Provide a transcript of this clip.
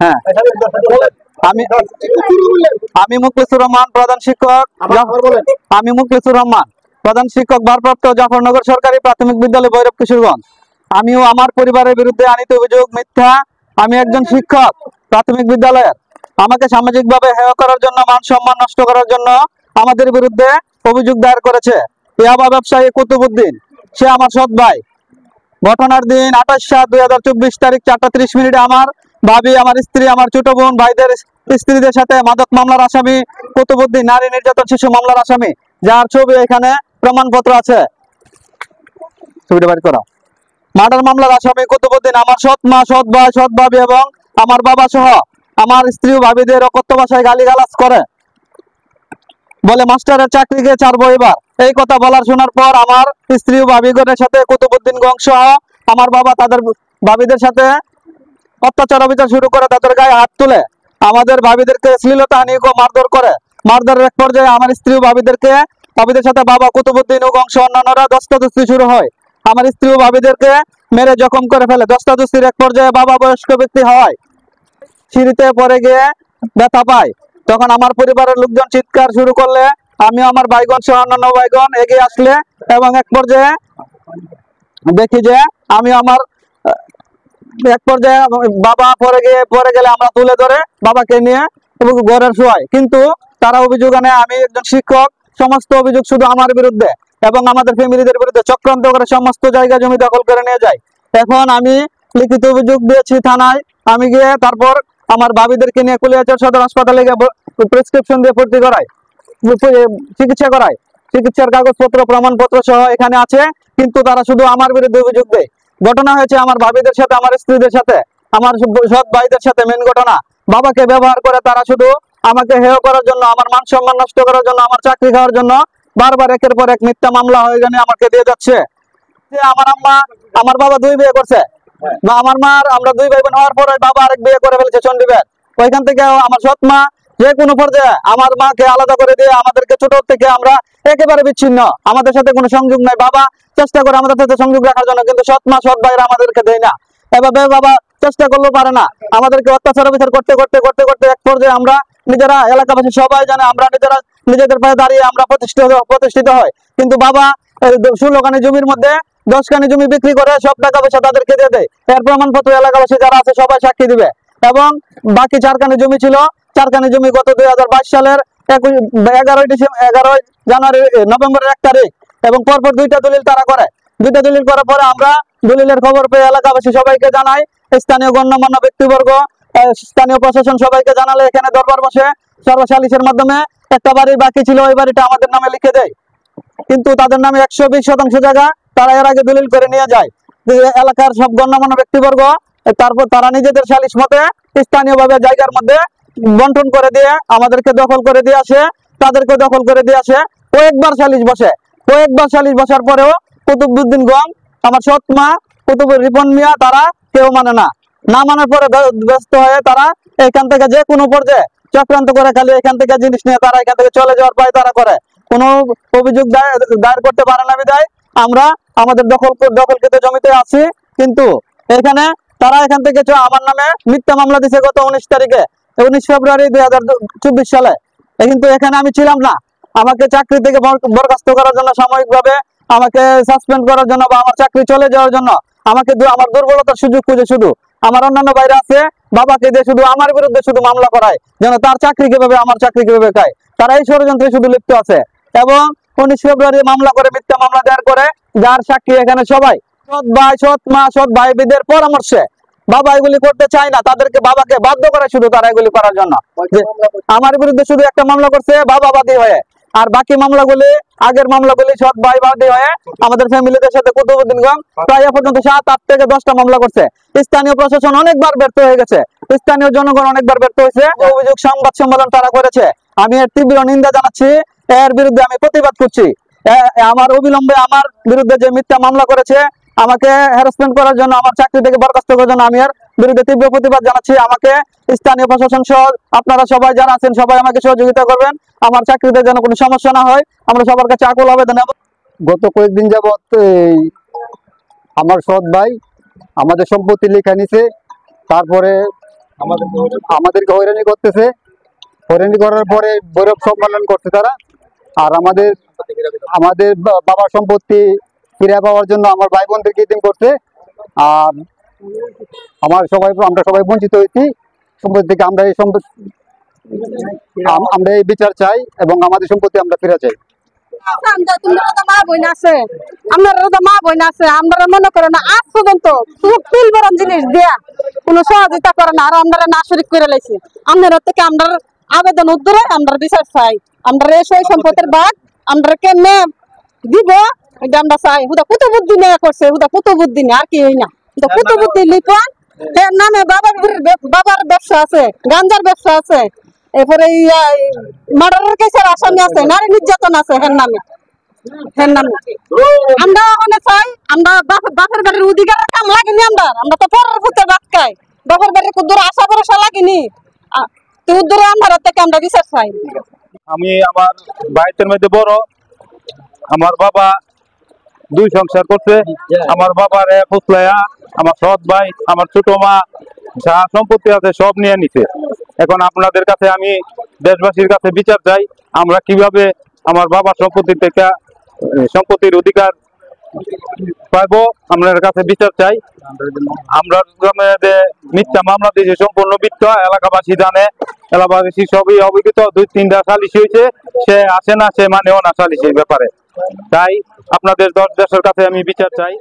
হ্যাঁ, আমি আমি মুখলিসুর রহমান, প্রধান শিক্ষক। আমি মুখলিসুর রহমান, প্রধান শিক্ষক, ভারপ্রাপ্ত জাফরনগর সরকারি প্রাথমিক বিদ্যালয়, ভৈরব, কিশোরগঞ্জ। আমিও আমার পরিবারের বিরুদ্ধে আনিত অভিযোগ মিথ্যা। আমি একজন শিক্ষক প্রাথমিক বিদ্যালয়ের। আমাকে সামাজিকভাবে হেয় করার জন্য, মান সম্মান নষ্ট করার জন্য আমাদের বিরুদ্ধে অভিযোগ দায়ের করেছে ইয়াবা ব্যবসায়ী কুতুবউদ্দিন। সে আমার সৎ ভাই। ঘটনার দিন 28/7/2024 তারিখ 4:30 আমার ভাবি, আমার স্ত্রী, আমার ছোট বোন, ভাইদের স্ত্রীদের সাথে মাদক মামলার আসামি কুতুবউদ্দিন, নারী নির্যাতন শিশু মামলার আসামি, যার ছবি এখানে প্রমাণপত্র আছে, ছবিটা বের করো। মার্ডার মামলার আসামি কুতুবউদ্দিন আমার সৎ মা, সৎ ভাই, সৎ ভাবি এবং আমার বাবা সহ আমার স্ত্রী ও ভাবিদের অকথ্য ভাষায় গালিগালাজ করে, বলে মাস্টারের চাকরিকে ছাড়বো এবার। এই কথা বলার শোনার পর আমার স্ত্রী ও ভাবিগণের সাথে কুতুবউদ্দিন গং সহ আমার বাবা তাদের ভাবিদের সাথে অত্যাচার অবিচার শুরু করে, তাদের গায়ে হাত তুলে আমাদের ভাবিদেরকে শ্লীলতাহানি ও মারধর করে। মারধরের এক পর্যায়ে আমার স্ত্রী ও ভাবিদের সাথে বাবা কুতুবউদ্দিন ও গংশ অন্যান্যরা ধস্তাধস্তি শুরু হয়। আমার স্ত্রী ও ভাবিদেরকে মেরে জখম করে ফেলে। ধস্তাধস্তির এক পর্যায়ে বাবা বয়স্ক ব্যক্তি হয়, সিঁড়িতে পড়ে গিয়ে ব্যথা পায়। তখন আমার পরিবারের লোকজন চিৎকার শুরু করলে আমি আমার ভাইগণ সহ অন্যান্য ভাইগণ এগিয়ে আসলে এবং এক পর্যায়ে দেখি যে আমি আমার এক পর্যায়ে বাবা পরে গেলে আমরা তুলে ধরে বাবাকে নিয়ে ঘরের শোয়াই। কিন্তু তারা অভিযোগ আনে আমি একজন শিক্ষক, সমস্ত অভিযোগ শুধু আমার বিরুদ্ধে এবং আমাদের ফ্যামিলিদের বিরুদ্ধে, চক্রান্ত করে সমস্ত জায়গা জমি দখল করে নিয়ে যায়। এখন আমি লিখিত অভিযোগ দিয়েছি থানায়। আমি গিয়ে তারপর আমার ভাবিদেরকে নিয়ে কুলিয়াচর সদর হাসপাতালে গিয়ে প্রেসক্রিপশন দিয়ে ভর্তি করাই, চিকিৎসা করাই। চিকিৎসার কাগজপত্র প্রমাণপত্র সহ এখানে আছে, কিন্তু তারা শুধু আমার বিরুদ্ধে অভিযোগ দেয়। ঘটনা হয়েছে আমার ভাবিদের সাথে, আমার স্ত্রীদের সাথে, আমার সৎ ভাইদের সাথে। মেন ঘটনা, বাবাকে ব্যবহার করে তারা শুধু আমাকে হেয় করার জন্য, আমার মান সম্মান নষ্ট করার জন্য, আমার চাকরি খাওয়ার জন্য বারবার একের পর এক মিথ্যা মামলা হয়ে গেলে আমাকে দিয়ে যাচ্ছে। যে আমার আম্মা, আমার বাবা 2 বিয়ে করছে, বা আমার মার আমরা 2 ভাই বোন হওয়ার পরে বাবা আরেক বিয়ে করে ফেলেছে চন্ডীবের। ওইখান থেকে আমার সৎ মা যে কোনো পর্যায়ে আমার মাকে আলাদা করে দিয়ে আমাদেরকে ছোট থেকে আমরা একেবারে বিচ্ছিন্ন, আমাদের সাথে কোনো সংযোগ নাই। বাবা চেষ্টা করে আমাদের সাথে সংযোগ রাখার জন্য, কিন্তু সৎ মা সৎ ভাইরা আমাদেরকে দেয় না। এভাবে বাবা চেষ্টা করলেও পারে না, আমাদেরকে অত্যাচার বিচার করতে করতে করতে করতে এক পর্যায়ে আমরা নিজেরা, এলাকাবাসী সবাই জানে, আমরা নিজেদের পায়ে দাঁড়িয়ে আমরা প্রতিষ্ঠিত হয়। কিন্তু বাবা 16 খানি জমির মধ্যে 10 খানি জমি বিক্রি করে সব টাকা পয়সা তাদেরকে দিয়ে দেয়। এর প্রমাণপত্র এলাকাবাসী যারা আছে সবাই সাক্ষী দিবে। এবং বাকি 4 খানি জমি ছিল, 4 খানি জমি গত 2022 সালের 11 জানুয়ারি নভেম্বরের 1 তারিখ এবং পরপর 2টা দলিল তারা করে। 2টা দলিল করার পরে আমরা দলিলের খবর পেয়ে এলাকাবাসী সবাইকে জানাই, স্থানীয় গণ্যমান্য ব্যক্তিবর্গ, স্থানীয় প্রশাসন সবাইকে জানালে এখানে দরবার বসে সর্বসালিসের মাধ্যমে একটা বাড়ি বাকি ছিল, ওই বাড়িটা আমাদের নামে লিখে দেয়। কিন্তু তাদের নামে 120% জায়গা তারা এর আগে দলিল করে নিয়ে যায়। এলাকার সব গণ্যমান্য ব্যক্তিবর্গ তারপর তারা নিজেদের সালিশ মতে স্থানীয়ভাবে জায়গার মধ্যে বন্টন করে দিয়ে আমাদেরকে দখল করে দিয়ে আসে, তাদেরকে দখল করে দিয়ে আসে। কয়েকবার সালিশ বসার পরেও কুতুবউদ্দিন গং, আমার সৎ মা রিপন মিয়া, তারা কেউ মানে না মানার পরে ব্যস্ত হয়ে তারা এখান থেকে যে কোনো পর্যায়ে চক্রান্ত করে খালি এখান থেকে জিনিস নিয়ে তারা এখান থেকে চলে যাওয়ার পায় তারা করে। কোনো অভিযোগ দায়ের করতে পারে না বিধায় আমরা আমাদের দখলকৃত জমিতে আছি। কিন্তু এখানে তারা এখান থেকে আমার নামে মিথ্যা মামলা দিছে গত 19 ফেব্রুয়ারি 2024 সালে। কিন্তু এখানে আমি ছিলাম না, আমাকে চাকরি থেকে বরখাস্ত করার জন্য, সাময়িকভাবে আমাকে সাসপেন্ড করার জন্য বা আমার চাকরি চলে যাওয়ার জন্য আমাকে আমার দুর্বলতার সুযোগ খুঁজে শুধু আমার অন্যান্য বাইরে আছে বাবাকে দিয়ে শুধু আমার বিরুদ্ধে শুধু মামলা করায়, যেন তার চাকরি কিভাবে, আমার চাকরি কিভাবে খায়। তারা এই ষড়যন্ত্রে শুধু লিপ্ত আছে। এবং 19 ফেব্রুয়ারি মামলা করে, মিথ্যা মামলা দায়ের করে, যার সাক্ষী এখানে সবাই, সৎ ভাই, সৎ মা, সৎ ভাইদের পরামর্শে। বাবা এগুলি করতে চায় না, তাদেরকে বাবাকে বাধ্য করে শুধু তারা এগুলি করার জন্য। আমার বিরুদ্ধে শুধু একটা মামলা করছে বাবা বাদী হয়ে, আর বাকি মামলাগুলি, আগের মামলাগুলি সৎ ভাই বাদী হয়ে আমাদের ফ্যামিলিদের সাথে কুতুবউদ্দিন গং প্রায় এ পর্যন্ত 7-8 থেকে 10টা মামলা করছে। স্থানীয় প্রশাসন অনেকবার ব্যর্থ হয়ে গেছে, স্থানীয় জনগণ অনেকবার ব্যর্থ হয়েছে। অভিযোগ সংবাদ সম্মেলন তারা করেছে, আমি এর তীব্র নিন্দা জানাচ্ছি, এর বিরুদ্ধে আমি প্রতিবাদ করছি। আমার অবিলম্বে আমার বিরুদ্ধে যে মিথ্যা মামলা করেছে, আমাকে হ্যারাসমেন্ট করার জন্য, আমার চাকরি থেকে বরখাস্ত করার জন্য আমি এর বিরুদ্ধে তীব্র প্রতিবাদ জানাচ্ছি। আমাকে স্থানীয় প্রশাসন সহ আপনারা সবাই যারা আছেন সবাই আমাকে সহযোগিতা করবেন, আমার চাকরিতে যেন কোনো সমস্যা না হয়। আমরা সবার কাছে আকুল আবেদন। গত কয়েকদিন যাবৎ আমার সৎ ভাই আমাদের সম্পত্তি লেখা নিছে, তারপরে আমাদেরকে হয়রানি করতেছে, হয়রানি করার পরে ভৈরব সম্মেলন করছে তারা। আর আমাদের আমাদের বাবার সম্পত্তি ফিরে পাওয়ার জন্য আমার ভাই বোনদেরকে ইতিম করছে। আর আমরা সবাই বঞ্চিত হয়েছি সম্পত্তি থেকে। আমরা এই বিচার চাই এবং আমাদের সম্পত্তি আমরা ফিরে চাই। মা বোন আছে, আমরা মনে করেন আজ পর্যন্ত তুলবরণ জিনিস দেয়া কোনো সহযোগিতা করে না, আর আমরা না শরিক করে লাইছি। আপনার থেকে আমরা আবেদন উদ্ধারে আমরা বিচার চাই। আমরা এই সম্পত্তির ভাগ আমরা কেমনে দিব এটা আমরা চাই। হুদা কত বুদ্ধি নেওয়া করছে, হুদা কত বুদ্ধি নেই, আর কি হই না। কত বুদ্ধি লিখন এর নামে বাবার ব্যবসা আছে, গাঞ্জার ব্যবসা আছে, এরপরে মার্ডারের কেসের আসামি আছে, নারী নির্যাতন আছে হের নামে। আমরা ওখানে চাই আমরা বাপের বাড়ির অধিকার কাম লাগেনি। আমরা তো পরের ভূতে ভাত খাই, বাপের বাড়ির কুদ্দুর আশা ভরসা লাগেনি। তো উদ্দুরে আমরা থেকে আমরা বিচার চাই। আমি আমার ভাইদের মধ্যে বড়। আমার বাবা 2 সংসার করছে। আমার বাবার ফুসলাইয়া আমার সৎ ভাই, আমার ছোট মা যা সম্পত্তি আছে সব নিয়ে নিছে। এখন আপনাদের কাছে আমি দেশবাসীর কাছে বিচার চাই, আমরা কিভাবে আমার বাবার সম্পত্তি থেকে সম্পত্তির অধিকার পাইবো, আপনার কাছে বিচার চাই। আমরা মিথ্যা মামলা দিয়েছে সম্পূর্ণ মিথ্যা, এলাকাবাসী জানে, এলাকাবাসী সবই অভিজ্ঞতা। 2-3টা সালিশি হয়েছে, সে আসে না, সে মানেও না সালিশির ব্যাপারে। তাই আপনাদের দেশের কাছে আমি বিচার চাই।